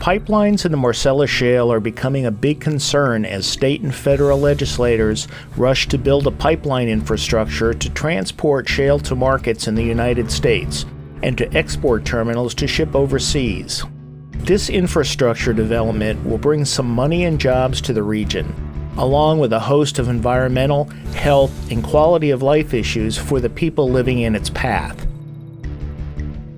Pipelines in the Marcellus Shale are becoming a big concern as state and federal legislators rush to build a pipeline infrastructure to transport shale to markets in the United States and to export terminals to ship overseas. This infrastructure development will bring some money and jobs to the region, along with a host of environmental, health, and quality of life issues for the people living in its path.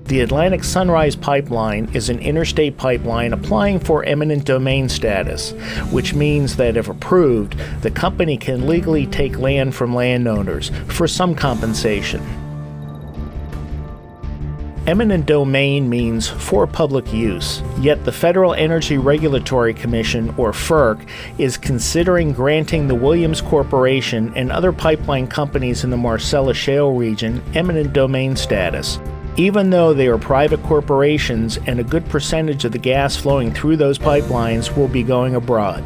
The Atlantic Sunrise Pipeline is an interstate pipeline applying for eminent domain status, which means that if approved, the company can legally take land from landowners for some compensation. Eminent domain means for public use, yet the Federal Energy Regulatory Commission, or FERC, is considering granting the Williams Corporation and other pipeline companies in the Marcellus Shale region eminent domain status, even though they are private corporations and a good percentage of the gas flowing through those pipelines will be going abroad.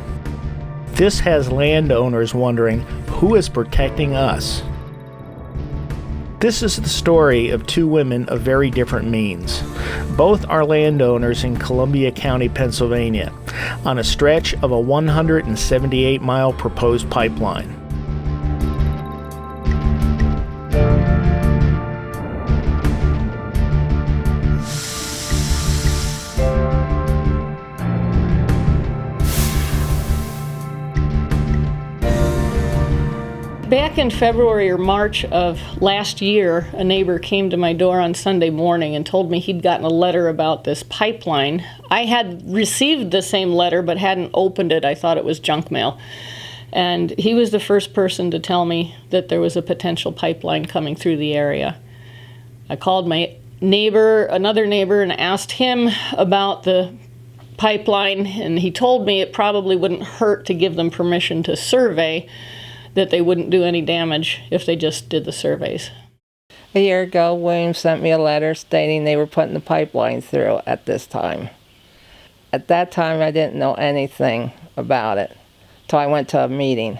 This has landowners wondering, who is protecting us? This is the story of two women of very different means. Both are landowners in Columbia County, Pennsylvania, on a stretch of a 178-mile proposed pipeline. Back in February or March of last year, a neighbor came to my door on Sunday morning and told me he'd gotten a letter about this pipeline. I had received the same letter but hadn't opened it. I thought it was junk mail. And he was the first person to tell me that there was a potential pipeline coming through the area. I called my another neighbor, and asked him about the pipeline, and he told me it probably wouldn't hurt to give them permission to survey, that they wouldn't do any damage if they just did the surveys. A year ago, Williams sent me a letter stating they were putting the pipeline through at this time. At that time, I didn't know anything about it until I went to a meeting.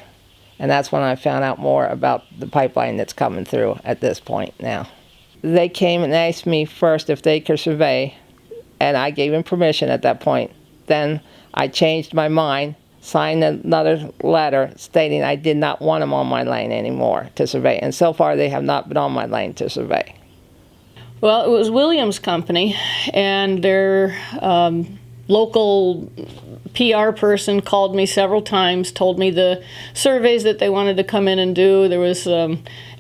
And that's when I found out more about the pipeline that's coming through at this point now. They came and asked me first if they could survey, and I gave them permission at that point. Then I changed my mind, signed another letter stating I did not want them on my lane anymore to survey. And so far, they have not been on my lane to survey. Well, it was Williams Company, and their local PR person called me several times, told me the surveys that they wanted to come in and do. There was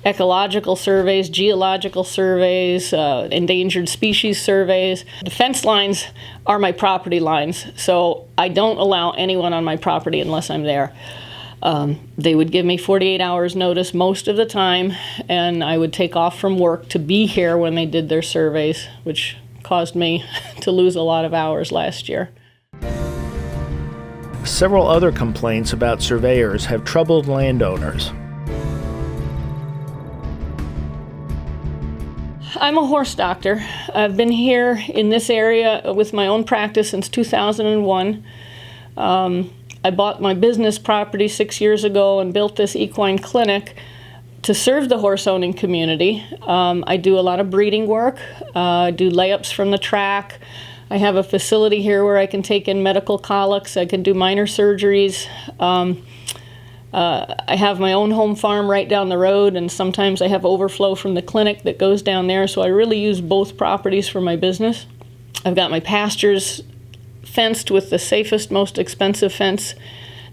ecological surveys, geological surveys, endangered species surveys. The fence lines are my property lines, so I don't allow anyone on my property unless I'm there. They would give me 48 hours notice most of the time, and I would take off from work to be here when they did their surveys, which caused me to lose a lot of hours last year. Several other complaints about surveyors have troubled landowners. I'm a horse doctor. I've been here in this area with my own practice since 2001. I bought my business property 6 years ago and built this equine clinic to serve the horse-owning community. I do a lot of breeding work, do layups from the track. I have a facility here where I can take in medical colics. I can do minor surgeries. I have my own home farm right down the road, and sometimes I have overflow from the clinic that goes down there, so I really use both properties for my business. I've got my pastures fenced with the safest, most expensive fence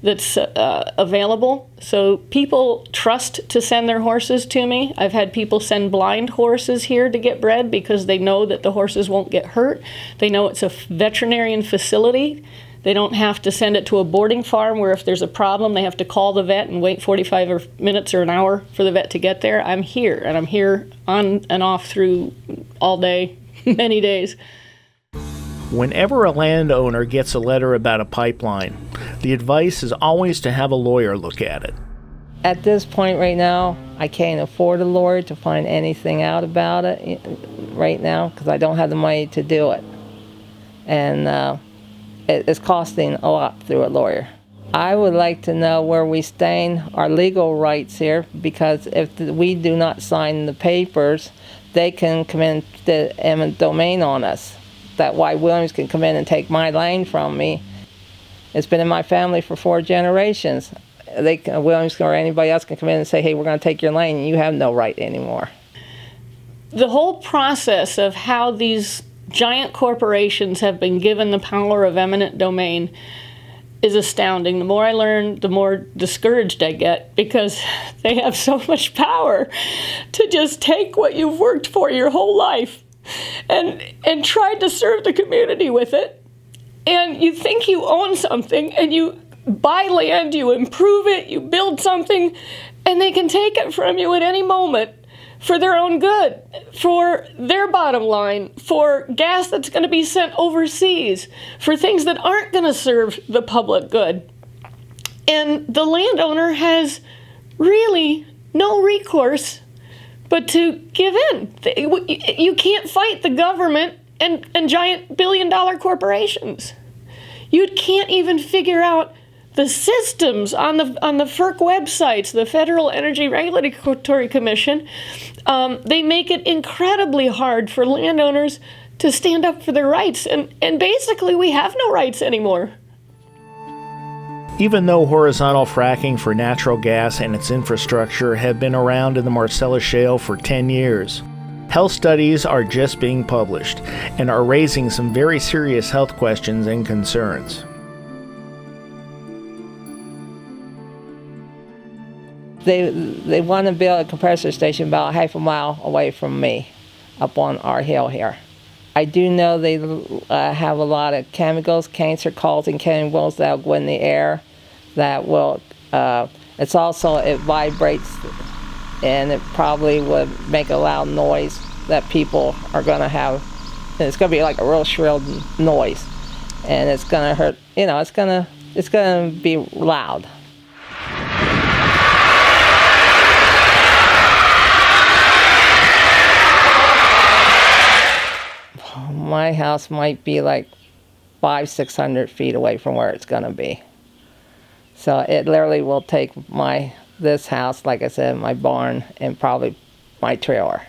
that's available. So people trust to send their horses to me. I've had people send blind horses here to get bred because they know that the horses won't get hurt. They know it's a veterinarian facility. They don't have to send it to a boarding farm where if there's a problem, they have to call the vet and wait 45 minutes or an hour for the vet to get there. I'm here, and I'm here on and off through all day, many days. Whenever a landowner gets a letter about a pipeline, the advice is always to have a lawyer look at it. At this point right now, I can't afford a lawyer to find anything out about it right now because I don't have the money to do it. And it's costing a lot through a lawyer. I would like to know where we stand, our legal rights here, because if we do not sign the papers, they can come in the eminent domain on us. that why Williams can come in and take my land from me. It's been in my family for 4 generations. Williams or anybody else can come in and say, hey, we're going to take your land, and you have no right anymore. The whole process of how these giant corporations have been given the power of eminent domain is astounding. The more I learn, the more discouraged I get, because they have so much power to just take what you've worked for your whole life and try to serve the community with it. And you think you own something, and you buy land, you improve it, you build something, and they can take it from you at any moment for their own good, for their bottom line, for gas that's going to be sent overseas, for things that aren't going to serve the public good. And the landowner has really no recourse but to give in. You can't fight the government and giant billion-dollar corporations. You can't even figure out the systems on the FERC websites, the Federal Energy Regulatory Commission. They make it incredibly hard for landowners to stand up for their rights, and basically we have no rights anymore. Even though horizontal fracking for natural gas and its infrastructure have been around in the Marcellus Shale for 10 years, health studies are just being published and are raising some very serious health questions and concerns. They want to build a compressor station about half a mile away from me, up on our hill here. I do know they have a lot of chemicals, cancer-causing chemicals that will go in the air. That will. It's also, it vibrates, and it probably would make a loud noise that people are going to have. And it's going to be like a real shrill noise, and it's going to hurt. You know, it's going to be loud. My house might be like 500-600 feet away from where it's going to be. So it literally will take this house, like I said, my barn, and probably my trailer.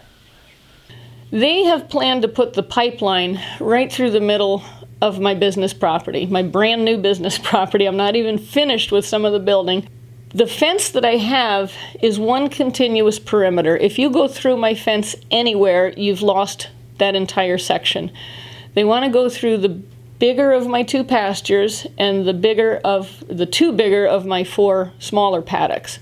They have planned to put the pipeline right through the middle of my business property, my brand new business property. I'm not even finished with some of the building. The fence that I have is one continuous perimeter. If you go through my fence anywhere, you've lost that entire section. They want to go through the bigger of my 2 pastures and the 2 bigger of my 4 smaller paddocks.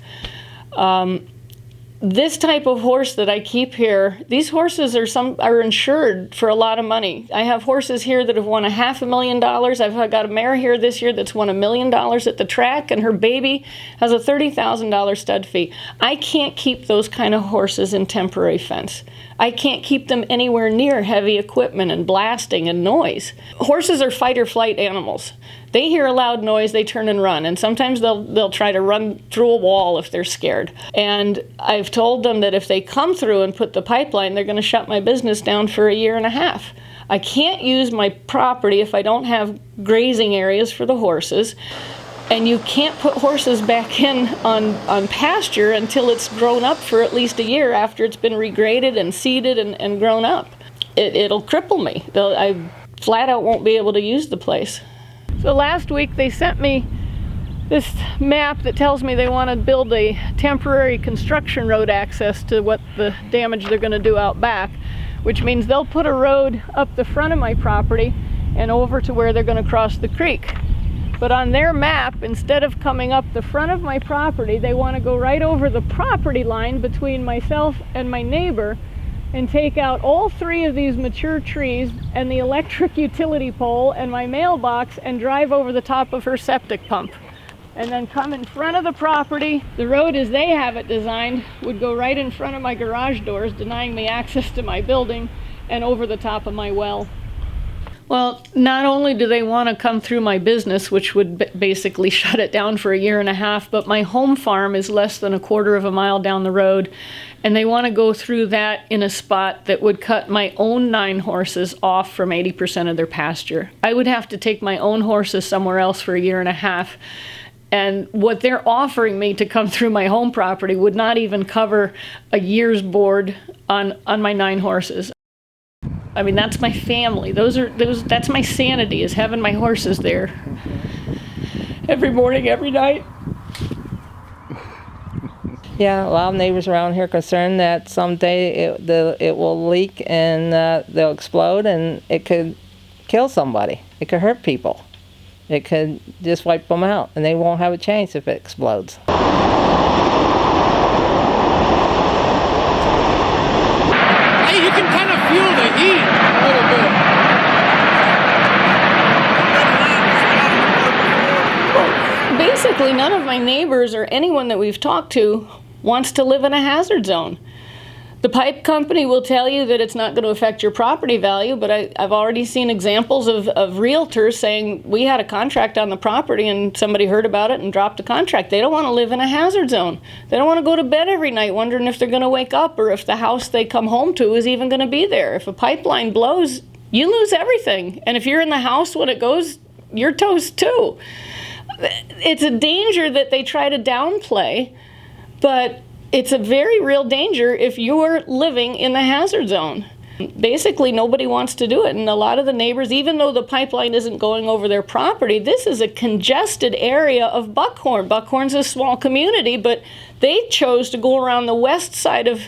This type of horse that I keep here, these horses are insured for a lot of money. I have horses here that have won $500,000. I've got a mare here this year that's won $1 million at the track, and her baby has a $30,000 stud fee. I can't keep those kind of horses in temporary fence. I can't keep them anywhere near heavy equipment and blasting and noise. Horses are fight or flight animals. They hear a loud noise, they turn and run, and sometimes they'll try to run through a wall if they're scared. And I've told them that if they come through and put the pipeline, they're going to shut my business down for 1.5 years. I can't use my property if I don't have grazing areas for the horses, and you can't put horses back in on pasture until it's grown up for at least 1 year after it's been regraded and seeded and grown up. It'll cripple me. I flat out won't be able to use the place. So last week they sent me this map that tells me they want to build a temporary construction road access to what the damage they're going to do out back, which means they'll put a road up the front of my property and over to where they're going to cross the creek. But on their map, instead of coming up the front of my property, they want to go right over the property line between myself and my neighbor and take out all 3 of these mature trees and the electric utility pole and my mailbox and drive over the top of her septic pump. And then come in front of the property. The road as they have it designed would go right in front of my garage doors, denying me access to my building, and over the top of my well. Well, not only do they want to come through my business, which would basically shut it down for 1.5 years, but my home farm is less than 1/4 mile down the road, and they want to go through that in a spot that would cut my own 9 horses off from 80% of their pasture. I would have to take my own horses somewhere else for 1.5 years, and what they're offering me to come through my home property would not even cover 1 year's board on my 9 horses. I mean, that's my family. That's my sanity, is having my horses there every morning, every night. Yeah, a lot of neighbors around here are concerned that someday it will leak and they'll explode and it could kill somebody. It could hurt people. It could just wipe them out, and they won't have a chance if it explodes. Hey, you can kind of feel the heat a little bit. Basically, none of my neighbors or anyone that we've talked to wants to live in a hazard zone. The pipe company will tell you that it's not going to affect your property value, but I've already seen examples of realtors saying, we had a contract on the property and somebody heard about it and dropped the contract. They don't want to live in a hazard zone. They don't want to go to bed every night wondering if they're going to wake up or if the house they come home to is even going to be there. If a pipeline blows, you lose everything. And if you're in the house when it goes, you're toast too. It's a danger that they try to downplay, but it's a very real danger if you're living in the hazard zone. Basically, nobody wants to do it. And a lot of the neighbors, even though the pipeline isn't going over their property, this is a congested area of Buckhorn. Buckhorn's a small community, but they chose to go around the west side of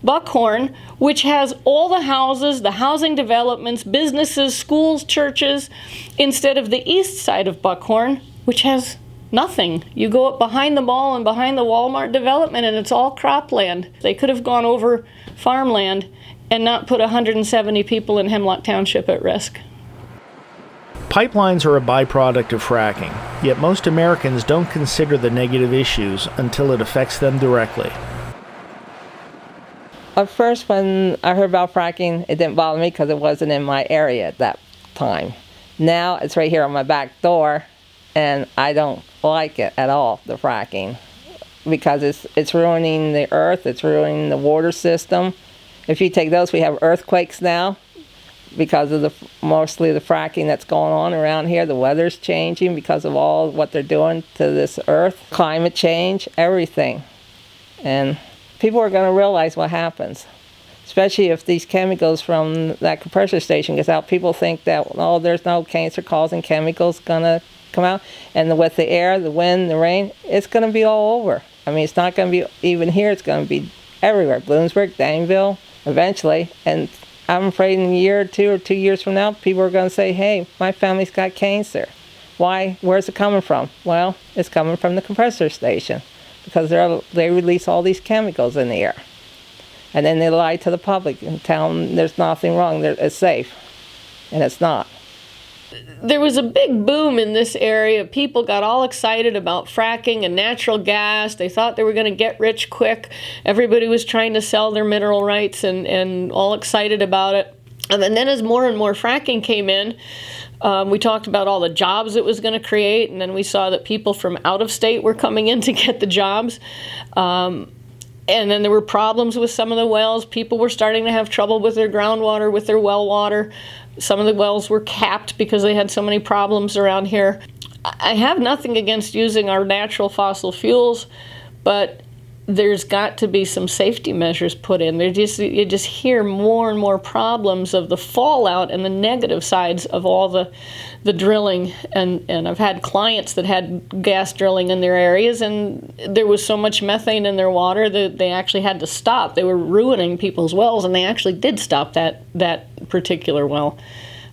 Buckhorn, which has all the houses, the housing developments, businesses, schools, churches, instead of the east side of Buckhorn, which has nothing. You go up behind the mall and behind the Walmart development and it's all cropland. They could have gone over farmland and not put 170 people in Hemlock Township at risk. Pipelines are a byproduct of fracking, yet most Americans don't consider the negative issues until it affects them directly. At first, when I heard about fracking, it didn't bother me because it wasn't in my area at that time. Now it's right here on my back door, and I don't like it at all, the fracking, because it's ruining the earth, it's ruining the water system. If you take those, we have earthquakes now because of mostly the fracking that's going on around here. The weather's changing because of all what they're doing to this earth, climate change, everything. And people are going to realize what happens, especially if these chemicals from that compressor station gets out. People think that, oh, there's no cancer-causing chemicals going to come out, and with the air, the wind, the rain, it's going to be all over. I mean, it's not going to be even here, it's going to be everywhere. Bloomsburg, Danville, eventually. And I'm afraid in a year or 2 years from now, people are going to say, hey, my family's got cancer. Why? Where's it coming from? Well, it's coming from the compressor station, because they release all these chemicals in the air. And then they lie to the public and tell them there's nothing wrong, it's safe. And it's not. There was a big boom in this area. People got all excited about fracking and natural gas. They thought they were going to get rich quick. Everybody was trying to sell their mineral rights and all excited about it. And then as more and more fracking came in, we talked about all the jobs it was going to create, and then we saw that people from out of state were coming in to get the jobs. And then there were problems with some of the wells. People were starting to have trouble with their groundwater, with their well water. Some of the wells were capped because they had so many problems around here. I have nothing against using our natural fossil fuels, but there's got to be some safety measures put in. You just hear more and more problems of the fallout and the negative sides of all the drilling. And I've had clients that had gas drilling in their areas, and there was so much methane in their water that they actually had to stop. They were ruining people's wells, and they actually did stop that particular well.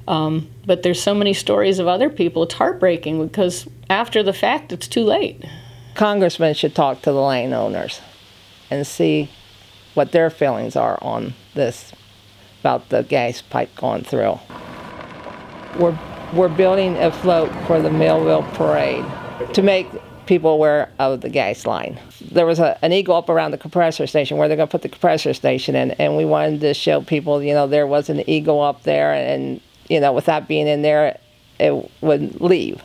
But there's so many stories of other people. It's heartbreaking because after the fact, it's too late. Congressmen should talk to the landowners and see what their feelings are on this, about the gas pipe going through. We're building a float for the Millville Parade to make people aware of the gas line. There was an eagle up around the compressor station where they're going to put the compressor station in, and we wanted to show people, there was an eagle up there, and, with that being in there, it would leave.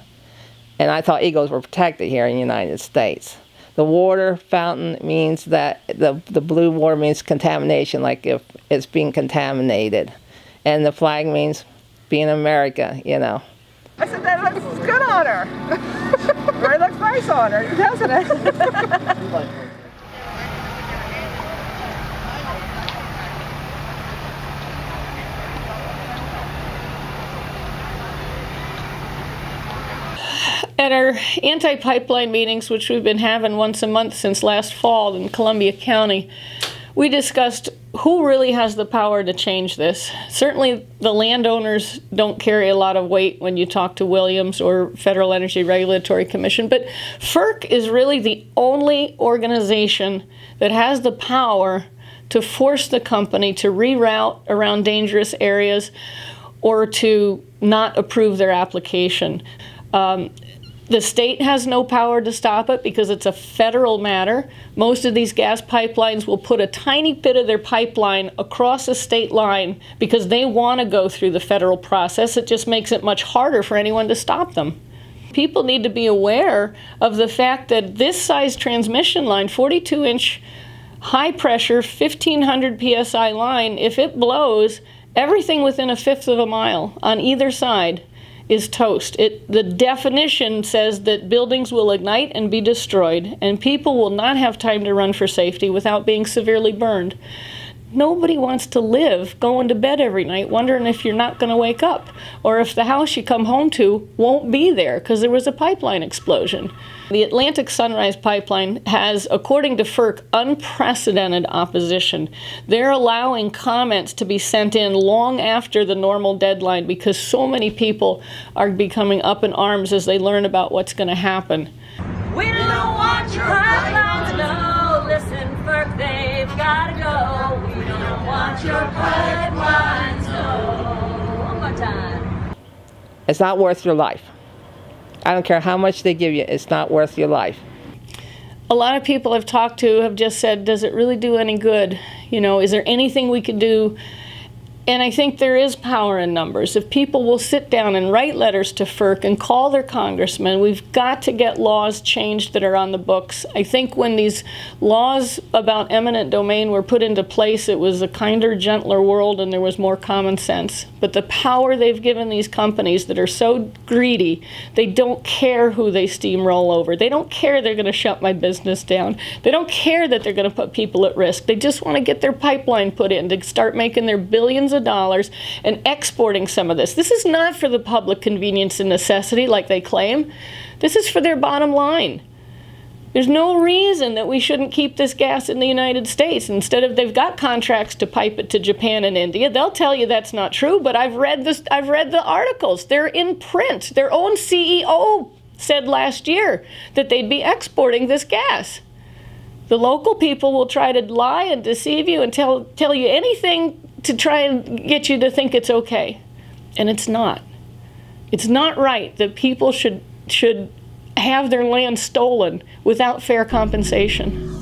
And I thought eagles were protected here in the United States. The water fountain means that the blue water means contamination, like if it's being contaminated. And the flag means being America, I said, that looks good on her. Or it looks nice on her, doesn't it? At our anti-pipeline meetings, which we've been having once a month since last fall in Columbia County, we discussed who really has the power to change this. Certainly the landowners don't carry a lot of weight when you talk to Williams or Federal Energy Regulatory Commission, but FERC is really the only organization that has the power to force the company to reroute around dangerous areas or to not approve their application. The state has no power to stop it because it's a federal matter. Most of these gas pipelines will put a tiny bit of their pipeline across a state line because they want to go through the federal process. It just makes it much harder for anyone to stop them. People need to be aware of the fact that this size transmission line, 42-inch high pressure, 1,500 PSI line, if it blows, everything within a fifth of a mile on either side is toast. The definition says that buildings will ignite and be destroyed, and people will not have time to run for safety without being severely burned. Nobody wants to live going to bed every night wondering if you're not going to wake up, or if the house you come home to won't be there because there was a pipeline explosion. The Atlantic Sunrise Pipeline has, according to FERC, unprecedented opposition. They're allowing comments to be sent in long after the normal deadline because so many people are becoming up in arms as they learn about what's going to happen. We don't want your pipelines, no. Listen, FERC, they've got to go. We don't want your pipelines, no. One more time. It's not worth your life. I don't care how much they give you, it's not worth your life. A lot of people I've talked to have just said, does it really do any good? You know, is there anything we could do? And I think there is power in numbers. If people will sit down and write letters to FERC and call their congressmen, we've got to get laws changed that are on the books. I think when these laws about eminent domain were put into place, it was a kinder, gentler world and there was more common sense. But the power they've given these companies that are so greedy, they don't care who they steamroll over. They don't care they're going to shut my business down. They don't care that they're going to put people at risk. They just want to get their pipeline put in to start making their billions of dollars and exporting some of this. This is not for the public convenience and necessity like they claim. This is for their bottom line. There's no reason that we shouldn't keep this gas in the United States. Instead of, they've got contracts to pipe it to Japan and India. They'll tell you that's not true, but I've read the articles. They're in print. Their own CEO said last year that they'd be exporting this gas. The local people will try to lie and deceive you and tell you anything to try and get you to think it's okay. And it's not. It's not right that people should have their land stolen without fair compensation.